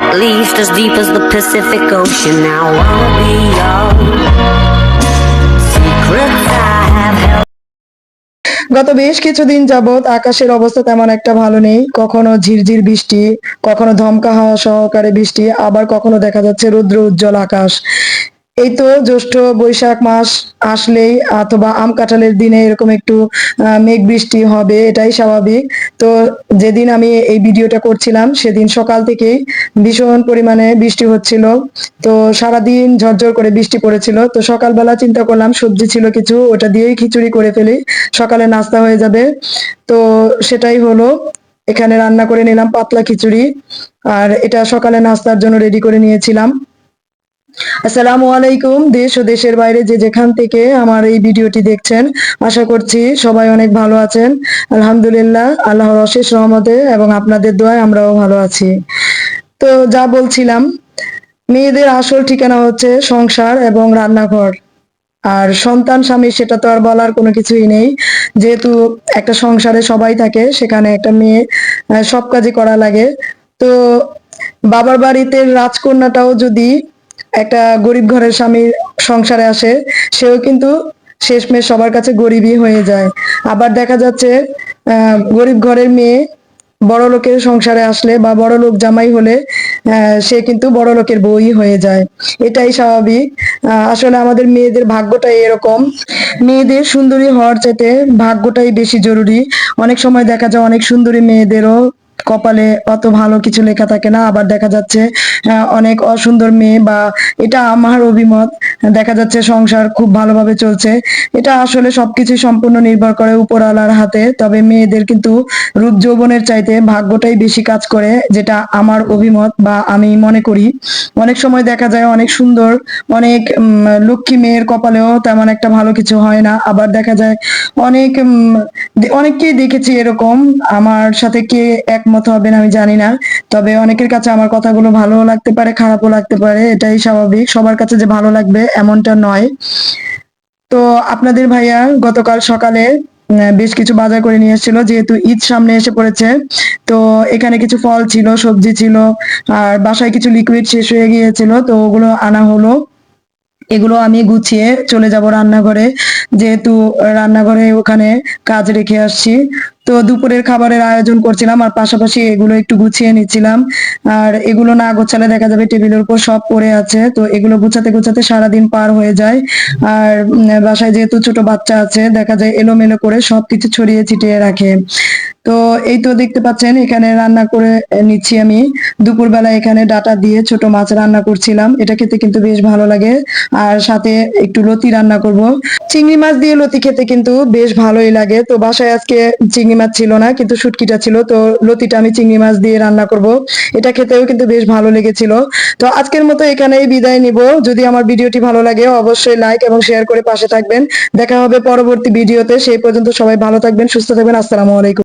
Leaves as deep as the Pacific Ocean. Now I wanna be your secrets I have held. গত বেশ কিছুদিন যাবৎ আকাশের অবস্থা তেমন একটা ভালো নেই। কখনো ঝিরঝির বৃষ্টি, কখনো ধমকা হাওয়া সহকারে বৃষ্টি, আবার কখনো দেখা যাচ্ছে রৌদ্র উজ্জ্বল আকাশ। এই তো জ্যৈষ্ঠ বৈশাখ মাস আসলেই অথবা আম কাঁঠালের দিনে এরকম একটু মেঘ বৃষ্টি হবে, এটাই স্বাভাবিক। তো যেদিন আমি এই ভিডিওটা করছিলাম সেদিন সকাল থেকেই ভীষণ পরিমাণে বৃষ্টি হচ্ছিল। তো সারাদিন ঝরঝর করে বৃষ্টি পড়েছিল। তো সকালবেলা চিন্তা করলাম সবজি ছিল কিছু, ওটা দিয়েই খিচুড়ি করে ফেলি, সকালে নাস্তা হয়ে যাবে। তো সেটাই হলো, এখানে রান্না করে নিলাম পাতলা খিচুড়ি, আর এটা সকালে নাস্তার জন্য রেডি করে নিয়েছিলাম। আসসালামু আলাইকুম, দেশ ও দেশের বাইরে যে যেখান থেকে আমার এই ভিডিওটি দেখছেন, আশা করছি সবাই অনেক ভালো আছেন। আলহামদুলিল্লাহ, আল্লাহর অশেষ রহমতে এবং আপনাদের দোয়ায় আমরাও ভালো আছি। তো যা বলছিলাম, মেয়েদের আসল ঠিকানা হচ্ছে সংসার এবং রান্নাঘর। আর সন্তান স্বামী সেটা তো আর বলার কোনো কিছুই নেই। যেহেতু একটা সংসারে সবাই থাকে, সেখানে একটা মেয়ে সব কাজই করা লাগে। তো বাবার বাড়িতে রাজকন্যাটাও যদি একটা গরিব ঘরের স্বামীর সংসারে আসে, সেও কিন্তু শেষমেশ সবার কাছে গরিবই হয়ে যায়। আবার দেখা যাচ্ছে গরিব ঘরের মেয়ে বড় লোকের সংসারে আসলে বা বড় লোক জামাই হলে সে কিন্তু বড় লোকের বউই হয়ে যায়। এটাই স্বাভাবিক। আসলে আমাদের মেয়েদের ভাগ্যটাই এরকম। মেয়েদের সুন্দরী হওয়ার চাইতে ভাগ্যটাই বেশি জরুরি। অনেক সময় দেখা যায় অনেক সুন্দরী মেয়েদেরও কপালে অত ভালো কিছু লেখা থাকে না। আবার দেখা যাচ্ছে অনেক অসুন্দর মেয়ে, বা এটা আমার অভিমত, দেখা যাচ্ছে সংসার খুব ভালোভাবে চলছে। এটা আসলে সবকিছু সম্পূর্ণ নির্ভর করে উপরওয়ালার হাতে। তবে মেয়েদের কিন্তু রূপ যৌবনের চাইতে ভাগ্যটাই বেশি কাজ করে, যেটা আমার অভিমত বা আমি মনে করি। অনেক সময় দেখা যায় অনেক সুন্দর, অনেক লক্ষ্মী মেয়ের কপালেও তেমন একটা ভালো কিছু হয় না। আবার দেখা যায় অনেক অনেককেই দেখেছি এরকম। আমার সাথে কে একমত হবেন আমি জানি না, তবে অনেকের কাছে আমার কথাগুলো ভালোও লাগতে পারে, খারাপও লাগতে পারে, এটাই স্বাভাবিক। সবার কাছে যে ভালো লাগবে এমনটা নয়। তো আপনাদের ভাইয়া গতকাল সকালে বেশ কিছু বাজার করে নিয়ে এসেছিল, যেহেতু ঈদ সামনে এসে পড়েছে। তো এখানে কিছু ফল ছিল, সবজি ছিল, আর বাসায় কিছু লিকুইড শেষ হয়ে গিয়েছিল, তো ওগুলো আনা হলো। এগুলো আমি গুছিয়ে চলে যাব রান্নাঘরে, যেহেতু রান্নাঘরে ওখানে কাজ রেখে আসছি। তো দুপুরের খাবারের আয়োজন করছিলাম, আর পাশাপাশি এগুলো একটু গুছিয়ে নিচ্ছিলাম। আর এগুলো না গোছালে দেখা যাবে টেবিলের উপর সব পড়ে আছে, তো এগুলো গুছাতে গুছাতে সারাদিন পার হয়ে যায়। আর বাসায় যেহেতু ছোট বাচ্চা আছে, দেখা যায় এলোমেলো করে সবকিছু ছড়িয়ে ছিটিয়ে রাখে। তো এই তো দেখতে পাচ্ছেন এখানে রান্না করে নিচ্ছি আমি। দুপুরবেলা এখানে ডাটা দিয়ে ছোট মাছ রান্না করছিলাম, এটা খেতে কিন্তু বেশ ভালো লাগে। আর সাথে একটু লতি রান্না করব। চিংড়ি মাছ দিয়ে লতি খেতে কিন্তু বেশ ভালোই লাগে। তো বাসায় আজকে চিংড়ি মাছ ছিল না, কিন্তু শুটকিটা ছিল, তো লতিটা আমি চিংড়ি মাছ দিয়ে রান্না করব। এটা খেতেও কিন্তু বেশ ভালো লেগেছিল। তো আজকের মতো এখানেই বিদায় নিব। যদি আমার ভিডিওটি ভালো লাগে অবশ্যই লাইক এবং শেয়ার করে পাশে থাকবেন। দেখা হবে পরবর্তী ভিডিওতে। সেই পর্যন্ত সবাই ভালো থাকবেন, সুস্থ থাকবেন। আসসালামু আলাইকুম।